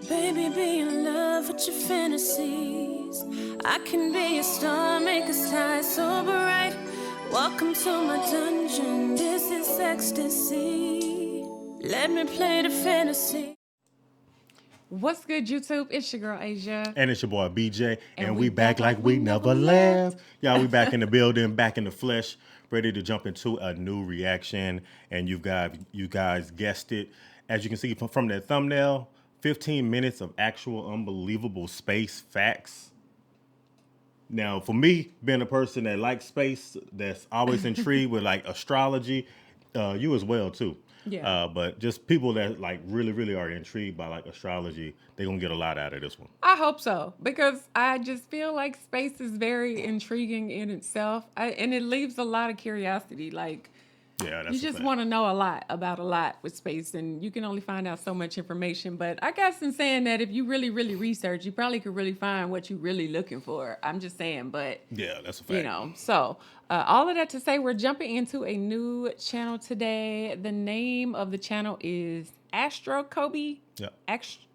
Baby, be in love with your fantasies. I can be a star, make us shine so bright. Welcome to my dungeon, this is ecstasy. Let me play the fantasy. What's good, YouTube? It's your girl, Asia. And it's your boy, BJ. And we back like we never left. Y'all, we back in the building, back in the flesh, ready to jump into a new reaction. And you guys guessed it. As you can see from that thumbnail, 15 minutes of actual unbelievable space facts. Now, for me, being a person that likes space, that's always intrigued with like astrology, you as well too. Yeah. But just people that like really are intrigued by like astrology, they're gonna get a lot out of this one. I hope so, because I just feel like space is very intriguing in itself, and it leaves a lot of curiosity. Like, Yeah, that's you just a fact. want to know a lot about a lot with space, and you can only find out so much information. But I guess in saying that, if you really research, you probably could really find what you're really looking for. I'm just saying, but Yeah, that's a fact. so all of that to say, we're jumping into a new channel today. The name of the channel is Astro Kobe. Yeah.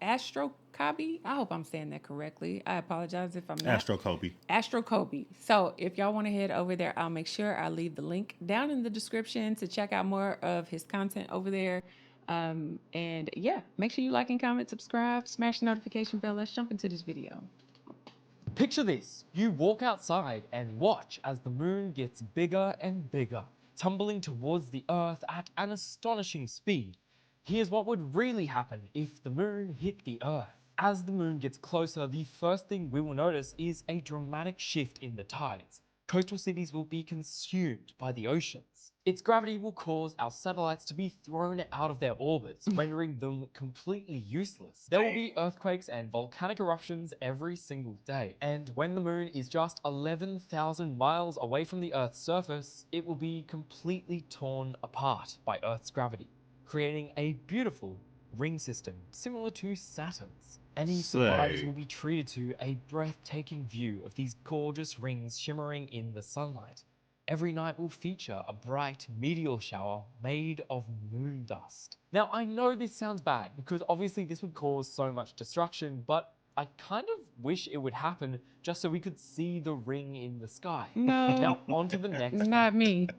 Astro Kobe. I hope I'm saying that correctly. I apologize if I'm not. Astro Kobe. Astro Kobe. So if y'all want to head over there, I'll make sure I leave the link down in the description to check out more of his content over there. And yeah, make sure you like and comment, subscribe, smash the notification bell. Let's jump into this video. Picture this, you walk outside and watch as the moon gets bigger and bigger, tumbling towards the Earth at an astonishing speed. Here's what would really happen if the moon hit the Earth. As the moon gets closer, the first thing we will notice is a dramatic shift in the tides. Coastal cities will be consumed by the oceans. Its gravity will cause our satellites to be thrown out of their orbits, rendering them completely useless. There will be earthquakes and volcanic eruptions every single day. And when the moon is just 11,000 miles away from the Earth's surface, it will be completely torn apart by Earth's gravity, creating a beautiful ring system similar to Saturn's. Any survivors will be treated to a breathtaking view of these gorgeous rings shimmering in the sunlight. Every night will feature a bright meteor shower made of moon dust. Now, I know this sounds bad because obviously this would cause so much destruction, but I kind of wish it would happen just so we could see the ring in the sky. No. Now, on to the next. Not me.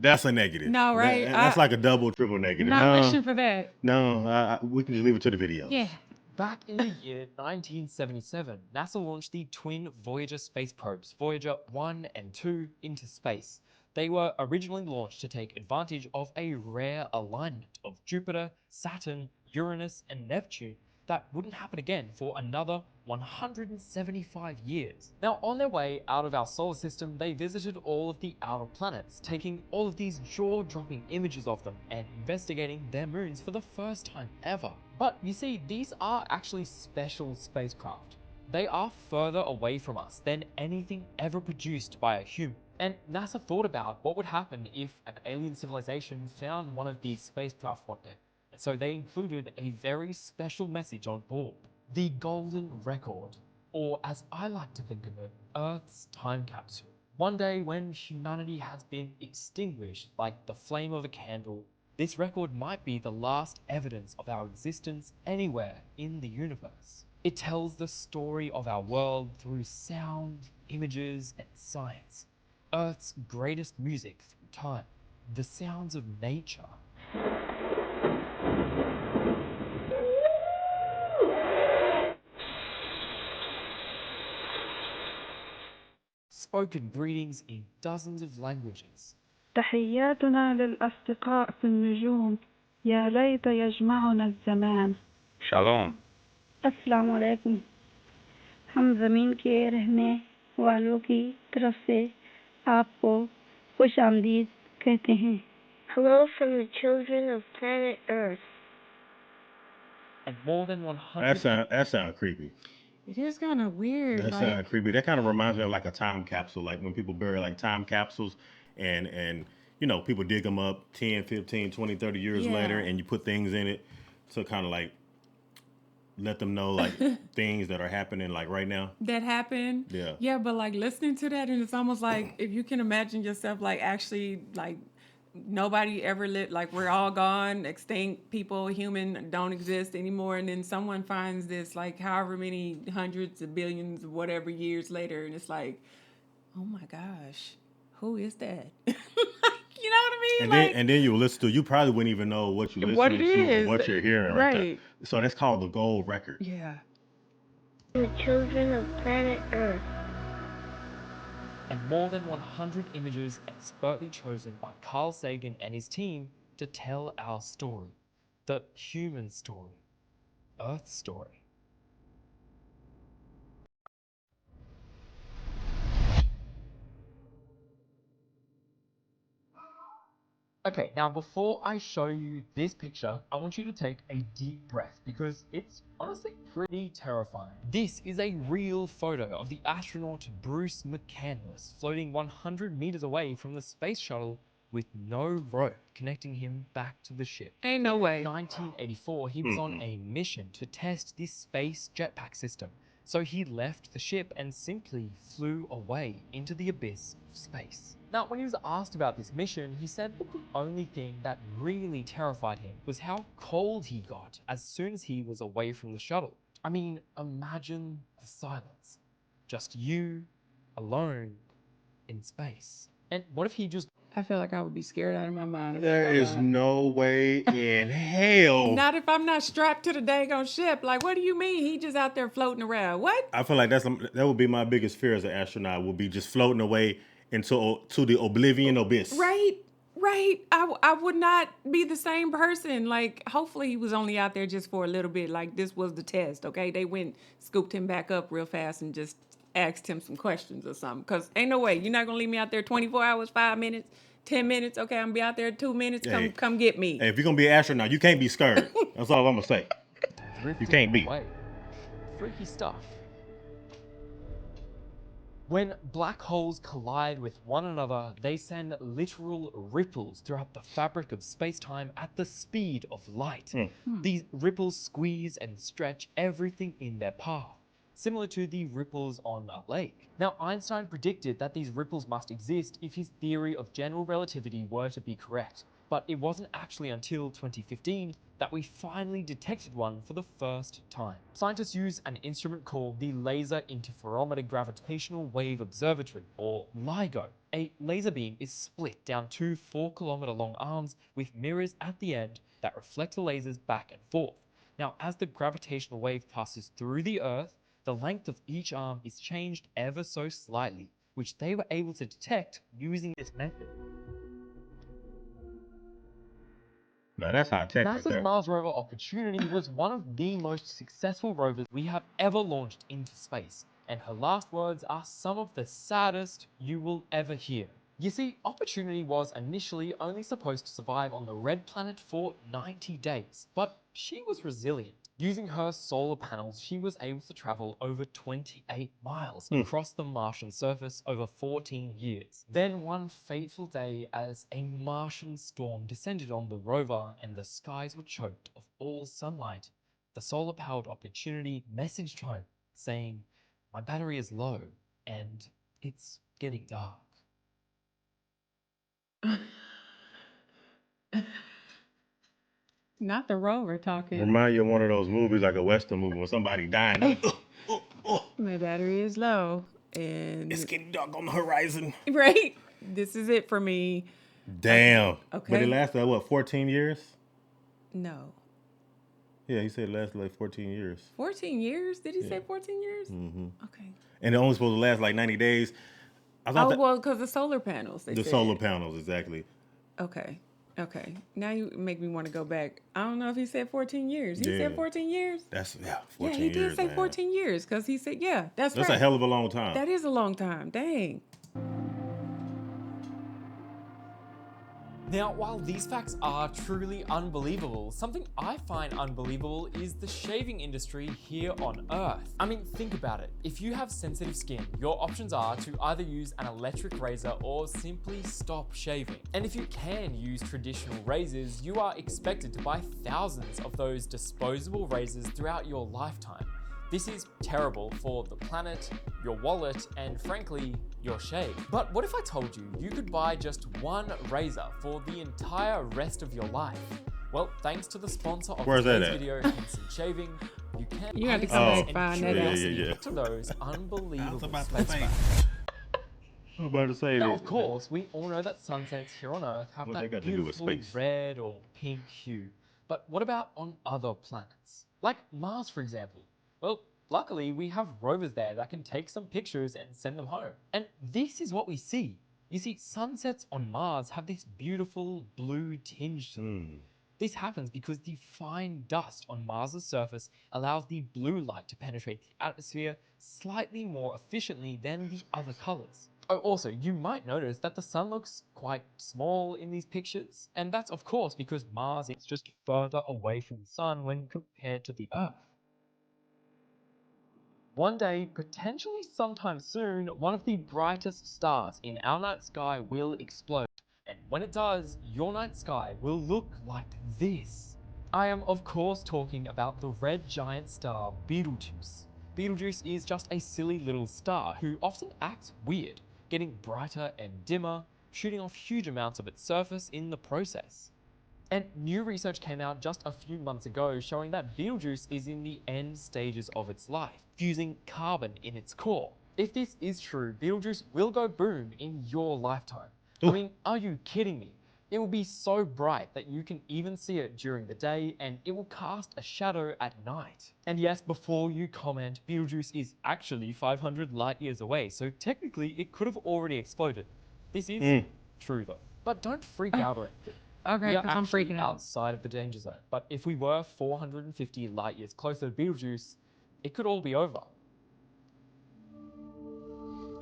That's a negative. No, right? That's like a double, triple negative. Not wishing for that. No, we can just leave it to the video. Yeah. Back in the year 1977, NASA launched the twin Voyager space probes, Voyager 1 and 2, into space. They were originally launched to take advantage of a rare alignment of Jupiter, Saturn, Uranus, and Neptune that wouldn't happen again for another 175 years. Now, on their way out of our solar system, they visited all of the outer planets, taking all of these jaw-dropping images of them and investigating their moons for the first time ever. But you see, these are actually special spacecraft. They are further away from us than anything ever produced by a human. And NASA thought about what would happen if an alien civilization found one of these spacecraft one day. So they included a very special message on board. The Golden Record, or as I like to think of it, Earth's time capsule. One day when humanity has been extinguished like the flame of a candle, this record might be the last evidence of our existence anywhere in the universe. It tells the story of our world through sound, images, and science. Earth's greatest music through time. The sounds of nature. Spoken greetings in dozens of languages. تحياتنا للأصدقاء في النجوم يا ليت يجمعنا الزمان. Shalom. अस्सलाम वालेकुम. हम ज़मीन के रहने वालों की तरफ से आपको खुश आमदीद कहते हैं. Hello from the children of planet Earth. And more than 100... That sound creepy. It is kind of weird. That sound creepy. That kind of reminds me of like a time capsule, like when people bury like time capsules and you know, people dig them up 10, 15, 20, 30 years later, and you put things in it to kind of like let them know like things that are happening like right now. That happened. Yeah. Yeah, but like listening to that, and it's almost like if you can imagine yourself like actually like nobody ever lived, like we're all gone, extinct, people, human don't exist anymore, and then someone finds this like however many hundreds of billions of whatever years later, and it's like, oh my gosh, who is that? You know what I mean? And then you listen to, you probably wouldn't even know what you're What listening it to is. or what you're hearing right there. Right. So that's called the gold record. Yeah. The children of planet Earth. And more than 100 images expertly chosen by Carl Sagan and his team to tell our story. The human story. Earth story. Okay, now before I show you this picture, I want you to take a deep breath because it's honestly pretty terrifying. This is a real photo of the astronaut Bruce McCandless floating 100 meters away from the space shuttle with no rope connecting him back to the ship. Ain't no way. In 1984, he was on a mission to test this space jetpack system. So he left the ship and simply flew away into the abyss of space. Now, when he was asked about this mission, he said that the only thing that really terrified him was how cold he got as soon as he was away from the shuttle. I mean, imagine the silence. Just you, alone, in space. And what if he just... I feel like I would be scared out of my mind. There is no way in hell. Not if I'm not strapped to the daggone ship. Like, what do you mean? He just out there floating around. What? I feel like that would be my biggest fear as an astronaut, would be just floating away into the oblivion abyss. Right. I would not be the same person. Like, hopefully he was only out there just for a little bit. Like, this was the test, okay? They went, scooped him back up real fast and just asked him some questions or something. Because ain't no way. You're not going to leave me out there 24 hours, 5 minutes, 10 minutes. Okay, I'm going to be out there 2 minutes. Come get me. Hey, if you're going to be an astronaut, you can't be scared. That's all I'm going to say. You can't be. Away. Freaky stuff. When black holes collide with one another, they send literal ripples throughout the fabric of space-time at the speed of light. These ripples squeeze and stretch everything in their path, similar to the ripples on a lake. Now, Einstein predicted that these ripples must exist if his theory of general relativity were to be correct, but it wasn't actually until 2015 that we finally detected one for the first time. Scientists use an instrument called the Laser Interferometer Gravitational Wave Observatory, or LIGO. A laser beam is split down two 4-kilometer long arms with mirrors at the end that reflect the lasers back and forth. Now, as the gravitational wave passes through the Earth, the length of each arm is changed ever so slightly, which they were able to detect using this method. No, that's high tech right NASA's there. Mars Rover Opportunity was one of the most successful rovers we have ever launched into space, and her last words are some of the saddest you will ever hear. You see, Opportunity was initially only supposed to survive on the red planet for 90 days, but she was resilient. Using her solar panels, she was able to travel over 28 miles across the Martian surface over 14 years. Then one fateful day, as a Martian storm descended on the rover and the skies were choked of all sunlight, the solar-powered Opportunity messaged home saying, "My battery is low and it's getting dark." Not the rover talking. Remind you of one of those movies, like a Western movie, when somebody dying. My battery is low. And It's getting dark on the horizon. right. This is it for me. Damn. Okay. But it lasted, what, 14 years? No. Yeah, he said it lasted like 14 years. 14 years? Did he say 14 years? Mm-hmm. Okay. And it only supposed to last like 90 days. I thought Well, because the solar panels. the solar panels, exactly. Okay. Now you make me want to go back. I don't know if he said 14 years. He said 14 years? 14 yeah, years. he did say man. 14 years because he said, yeah, that's That's right. a hell of a long time. That is a long time. Dang. Now, while these facts are truly unbelievable, something I find unbelievable is the shaving industry here on Earth. I mean, think about it. If you have sensitive skin, your options are to either use an electric razor or simply stop shaving. And if you can use traditional razors, you are expected to buy thousands of those disposable razors throughout your lifetime. This is terrible for the planet, your wallet, and frankly, your shave. But what if I told you you could buy just one razor for the entire rest of your life? Well, thanks to the sponsor of Where's that today's at? video, Hinson Shaving, you can You have to add come back sense and find that out. Yeah. to those unbelievable about to space say. facts. I'm about to say Now, that. of course, we all know that sunsets here on Earth have What they that got to do with beautiful space? red or pink hue. But what about on other planets? Like Mars, for example. Well, luckily, we have rovers there that can take some pictures and send them home. And this is what we see. You see, sunsets on Mars have this beautiful blue tinge to them. This happens because the fine dust on Mars's surface allows the blue light to penetrate the atmosphere slightly more efficiently than the other colors. Oh, also, you might notice that the sun looks quite small in these pictures, and that's of course because Mars is just further away from the sun when compared to the Earth. One day, potentially sometime soon, one of the brightest stars in our night sky will explode. And when it does, your night sky will look like this. I am of course talking about the red giant star Betelgeuse. Betelgeuse is just a silly little star who often acts weird, getting brighter and dimmer, shooting off huge amounts of its surface in the process. And new research came out just a few months ago showing that Betelgeuse is in the end stages of its life, fusing carbon in its core. If this is true, Betelgeuse will go boom in your lifetime. Ooh. I mean, are you kidding me? It will be so bright that you can even see it during the day, and it will cast a shadow at night. And yes, before you comment, Betelgeuse is actually 500 light years away, so technically it could have already exploded. This is true though. But don't freak out or anything. Okay, We are because I'm actually freaking out. outside of the danger zone. But if we were 450 light years closer to Betelgeuse, it could all be over.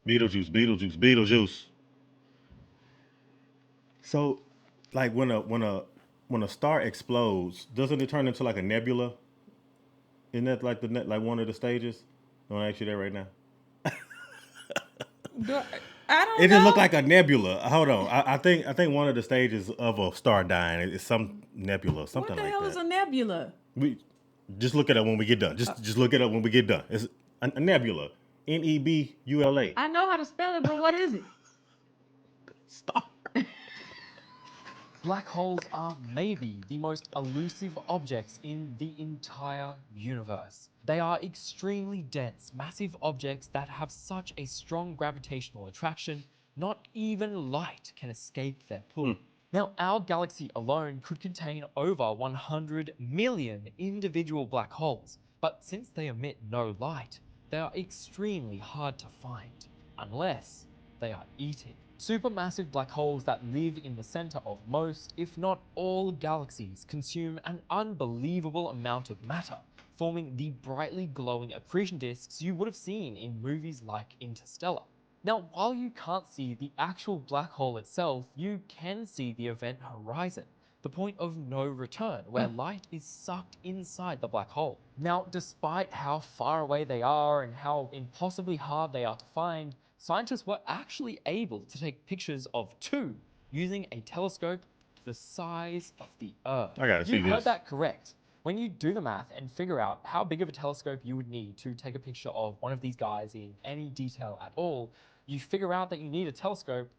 Beetlejuice. So, like when a star explodes, doesn't it turn into like a nebula? Isn't that like like one of the stages? I'm gonna ask you that right now. I don't It know. just look like a nebula. Hold on, I think one of the stages of a star dying is some nebula, something What the like hell that. is a nebula? We just look it up when we get done. Just look it up when we get done. It's a nebula. Nebula. I know how to spell it, but what is it? Star. Black holes are maybe the most elusive objects in the entire universe. They are extremely dense, massive objects that have such a strong gravitational attraction, not even light can escape their pull. Now, our galaxy alone could contain over 100 million individual black holes, but since they emit no light, they are extremely hard to find, unless they are eaten. Supermassive black holes that live in the center of most, if not all, galaxies consume an unbelievable amount of matter, forming the brightly glowing accretion disks you would have seen in movies like Interstellar. Now, while you can't see the actual black hole itself, you can see the event horizon, the point of no return, where light is sucked inside the black hole. Now, despite how far away they are and how impossibly hard they are to find, scientists were actually able to take pictures of two using a telescope the size of the Earth. I gotta see You heard this. that correct. When you do the math and figure out how big of a telescope you would need to take a picture of one of these guys in any detail at all, you figure out that you need a telescope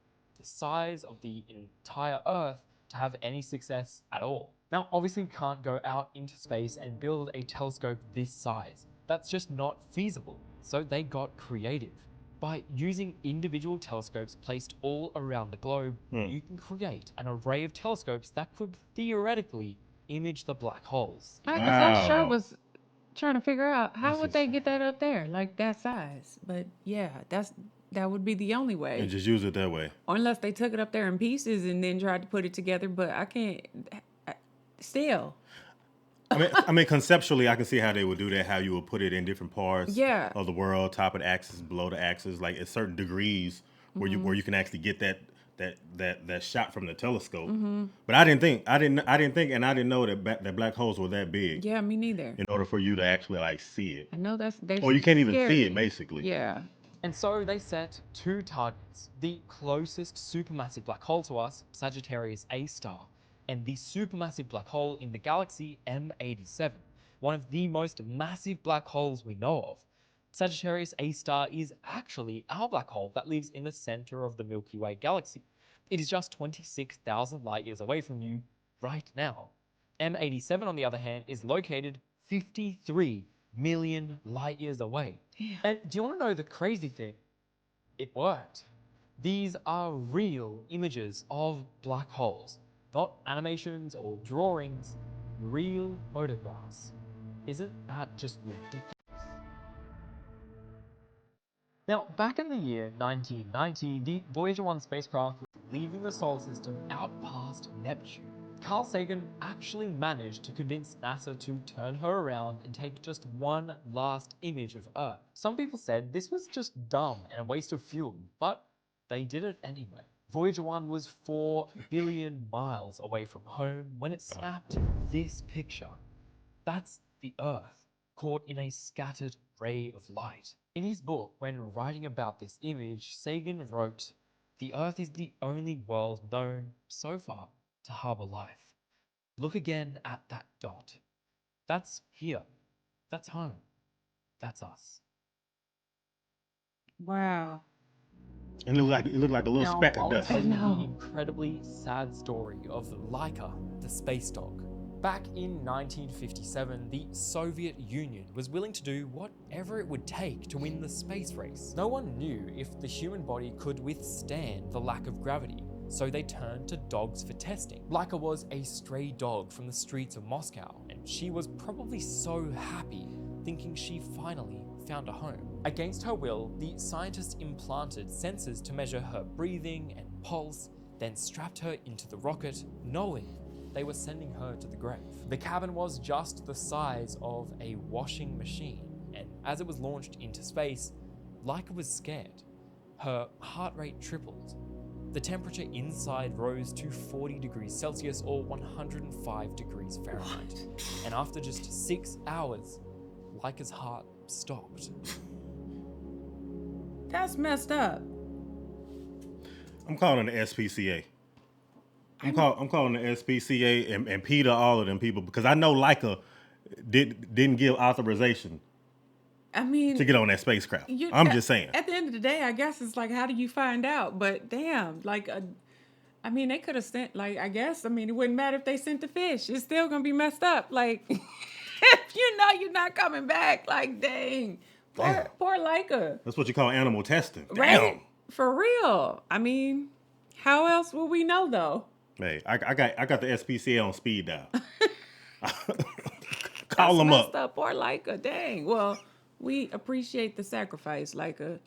the size of the entire Earth to have any success at all. Now, obviously you can't go out into space and build a telescope this size. That's just not feasible. So they got creative. By using individual telescopes placed all around the globe, you can create an array of telescopes that could theoretically image the black holes. Because I sure Wow. was trying to figure out how This would is- they get that up there, like that size. But yeah, that would be the only way. And just use it that way. Or unless they took it up there in pieces and then tried to put it together. But I can't. Still. I mean, conceptually, I can see how they would do that. How you would put it in different parts Yeah. of the world, top of the axis, below the axis, like at certain degrees where you can actually get that shot from the telescope. But I didn't think, and I didn't know that black holes were that big Yeah, me neither. in order for you to actually like see it, I know they or you can't even scared see me. it basically. Yeah. And so they set two targets: the closest supermassive black hole to us, Sagittarius A star, and the supermassive black hole in the galaxy M87, one of the most massive black holes we know of. Sagittarius A star is actually our black hole that lives in the center of the Milky Way galaxy. It is just 26,000 light years away from you right now. M87, on the other hand, is located 53 million light years away. Yeah. And do you want to know the crazy thing? It worked. These are real images of black holes, not animations or drawings, real photographs. Isn't that just ridiculous? Now, back in the year 1990, the Voyager 1 spacecraft was leaving the solar system out past Neptune. Carl Sagan actually managed to convince NASA to turn her around and take just one last image of Earth. Some people said this was just dumb and a waste of fuel, but they did it anyway. Voyager 1 was 4 billion miles away from home when it snapped this picture. That's the Earth, caught in a scattered ray of light. In his book, when writing about this image, Sagan wrote, "The Earth is the only world known so far to harbour life. Look again at that dot. That's here. That's home. That's us." Wow. And it looked like a little Now, speck of I'll dust. tell you know. the incredibly sad story of Laika, the space dog. Back in 1957, the Soviet Union was willing to do whatever it would take to win the space race. No one knew if the human body could withstand the lack of gravity, so they turned to dogs for testing. Laika was a stray dog from the streets of Moscow, and she was probably so happy, thinking she finally found a home. Against her will, the scientists implanted sensors to measure her breathing and pulse, then strapped her into the rocket, knowing they were sending her to the grave. The cabin was just the size of a washing machine, and as it was launched into space, Laika was scared. Her heart rate tripled. The temperature inside rose to 40 degrees Celsius or 105 degrees Fahrenheit. And after just 6 hours, Laika's heart stopped. That's messed up. I'm calling the SPCA. I'm calling the SPCA and Peter, all of them people, because I know Laika didn't give authorization I mean, to get on that spacecraft. you- I'm at- just saying. At the end of the day, I guess it's like, how do you find out? But damn, I mean, they could have sent, I guess, it wouldn't matter if they sent the fish. It's still going to be messed up. Like, if you know you're not coming back, like, dang. Damn. Poor Laika. That's what you call animal testing. Right? Damn. For real. How else will we know, though? Hey, I got the SPCA on speed dial. Call them That's messed up. Poor Laika. Dang. Well, we appreciate the sacrifice, Laika.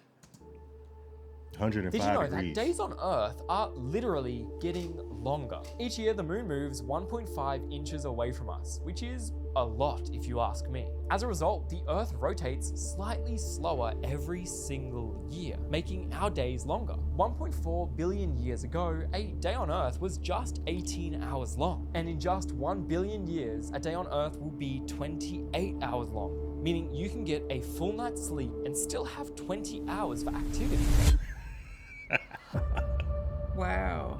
105 Did you know degrees. that days on Earth are literally getting longer? Each year, the moon moves 1.5 inches away from us, which is a lot if you ask me. As a result, the Earth rotates slightly slower every single year, making our days longer. 1.4 billion years ago, a day on Earth was just 18 hours long. And in just 1 billion years, a day on Earth will be 28 hours long, meaning you can get a full night's sleep and still have 20 hours for activity. Wow.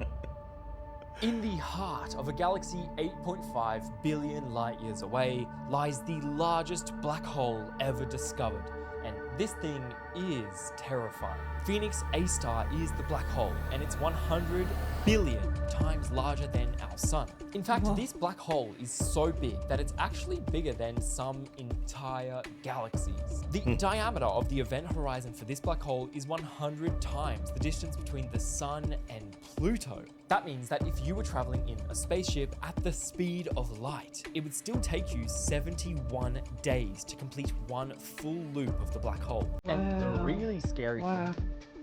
In the heart of a galaxy 8.5 billion light years away lies the largest black hole ever discovered, and this thing is terrifying. Phoenix A star is the black hole, and it's 100 billion times larger than our sun. In fact, this black hole is so big that it's actually bigger than some entire galaxies. The diameter of the event horizon for this black hole is 100 times the distance between the sun and Pluto. That means that if you were traveling in a spaceship at the speed of light, it would still take you 71 days to complete one full loop of the black hole. And the really scary thing,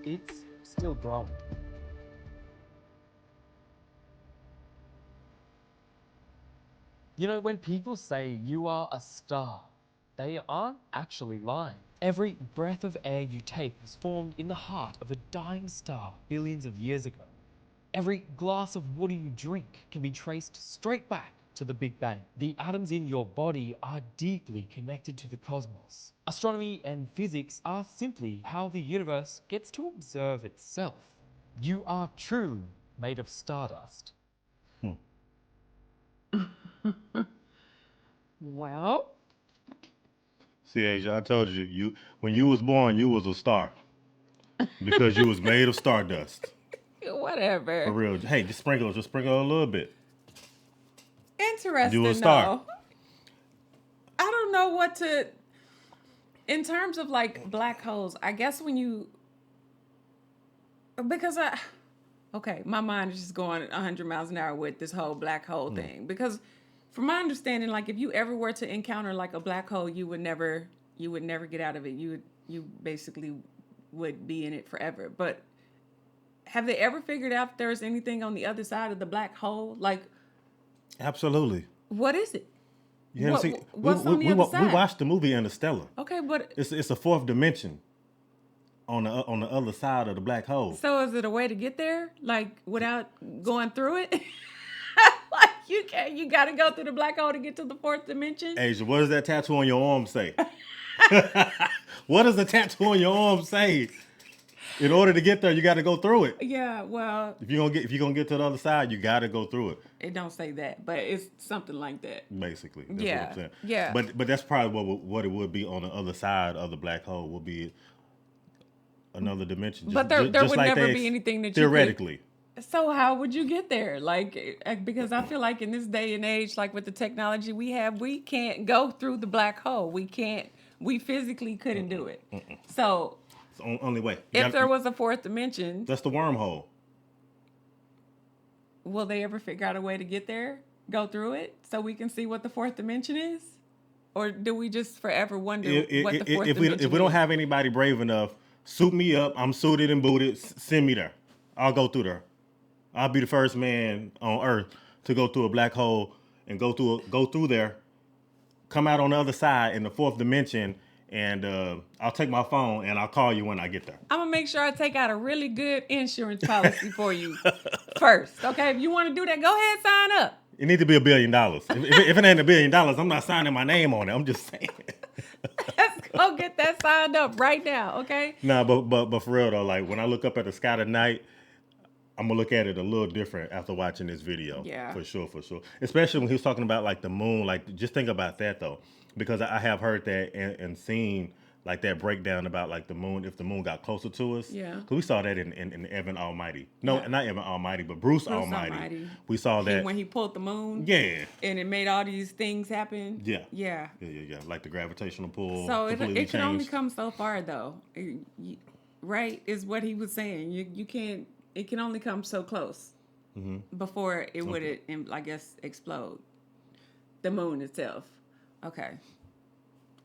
it's still growing. You know, when people say you are a star, they aren't actually lying. Every breath of air you take was formed in the heart of a dying star billions of years ago. Every glass of water you drink can be traced straight back to the Big Bang. The atoms in your body are deeply connected to the cosmos. Astronomy and physics are simply how the universe gets to observe itself. You are truly made of stardust. Well, See, Asia, I told you, when you was born, you was a star because you was made of stardust. Whatever. For real. Hey, just sprinkle a little bit. Interesting, You a star. though. I don't know what to. In terms of like black holes, I guess when you. Because okay, my mind is just going 100 miles an hour with this whole black hole thing. Because from my understanding, like if you ever were to encounter like a black hole, you would never get out of it. You basically would be in it forever. But have they ever figured out if there's anything on the other side of the black hole? Like, absolutely. What is it? You What- see, what's on the other side? We watched the movie Interstellar. Okay, but It's a fourth dimension on the other side of the black hole. so is it a way to get there, like without going through it? Like you got to go through the black hole to get to the fourth dimension. Asia, what does that tattoo on your arm say? What does the tattoo on your arm say? In order to get there, you got to go through it. Yeah, well, If you're gonna get to the other side, you got to go through it. it don't say that, but it's something like that. Basically, that's Yeah, what I'm saying. yeah. But that's probably what it would be on the other side of the black hole. Would be another dimension. But there just would like never they be anything that you theoretically. So how would you get there? Like, because I feel like in this day and age, like with the technology we have, we can't go through the black hole. We physically couldn't do it. So It's the only way. if there was a fourth dimension, That's the wormhole. will they ever figure out a way to get there, go through it, so we can see what the fourth dimension is? Or do we just forever wonder what the fourth dimension If we don't is? have anybody brave enough, suit me up. I'm suited and booted. Send me there. I'll go through there. I'll be the first man on Earth to go through a black hole and go through there, come out on the other side in the fourth dimension, and I'll take my phone and I'll call you when I get there. I'm going to make sure I take out a really good insurance policy for you first. Okay, if you want to do that, go ahead, sign up. It needs to be $1 billion. If it ain't $1 billion, I'm not signing my name on it. I'm just saying. Let's go get that signed up right now, okay? Nah, but for real though, like when I look up at the sky tonight, I'm gonna look at it a little different after watching this video. Yeah. For sure. Especially when he was talking about like the moon. Like just think about that though, because I have heard that and seen like that breakdown about like the moon, if the moon got closer to us. Yeah. Because we saw that in Evan Almighty. No, Yeah. not Evan Almighty, but Bruce Almighty. We saw that. When he pulled the moon. Yeah. And it made all these things happen. Yeah. Yeah. Yeah. Like the gravitational pull. So completely it can only changed. come so far though. Right? Is what he was saying. You can't, it can only come so close before it would, I guess, explode. The moon itself. Okay.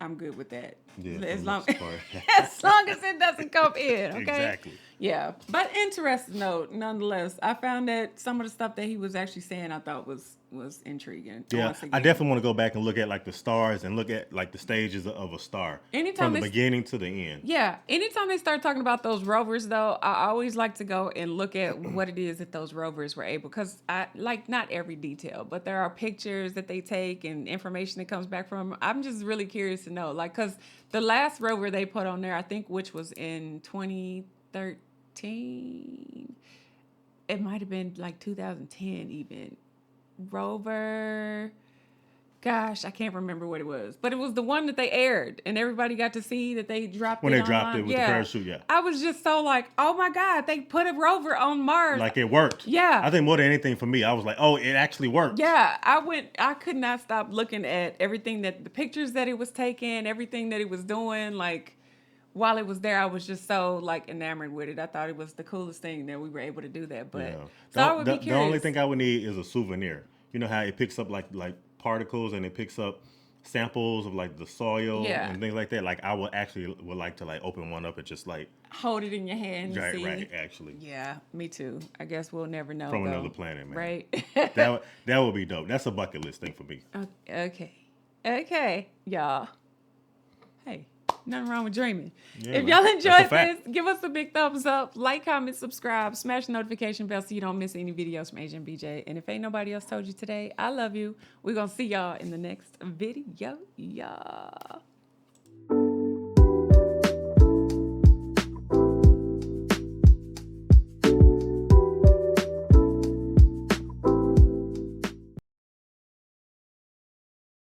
I'm good with that. Yeah, As for the long, most part. as long as it doesn't come in, okay? Exactly. Yeah. But interesting note, nonetheless. I found that some of the stuff that he was actually saying I thought was intriguing. Yeah, Once I again. definitely want to go back and look at like the stars and look at like the stages of a star Anytime from the they- beginning to the end. Yeah. Anytime they start talking about those rovers, though, I always like to go and look at what it is that those rovers were able. Because I like not every detail, but there are pictures that they take and information that comes back from them. I'm just really curious to know, like, because the last rover they put on there, I think, which was in 2013. It might have been like 2010 even. Rover, gosh, I can't remember what it was, but it was the one that they aired and everybody got to see that they dropped When it they dropped online. it with the parachute, yeah. I was just so like, oh my God, they put a rover on Mars. Like it worked. Yeah. I think more than anything for me, I was like, oh, it actually worked. Yeah, I could not stop looking at everything the pictures that it was taking, everything that it was doing. Like, while it was there, I was just so like enamored with it. I thought it was the coolest thing that we were able to do that. But Yeah. so I would be The curious. only thing I would need is a souvenir. You know how it picks up like particles and it picks up samples of like the soil and things like that. Like I would like to like open one up and just like hold it in your hand and see. right, actually. Yeah, me too. I guess we'll never know. From though. another planet, man. Right? that would be dope. That's a bucket list thing for me. Okay, y'all. Hey, nothing wrong with dreaming. Yeah, if man. y'all That's a enjoyed fact. this, give us a big thumbs up, like, comment, subscribe, smash the notification bell so you don't miss any videos from Asia and BJ. And if ain't nobody else told you today, I love you. We're going to see y'all in the next video, y'all.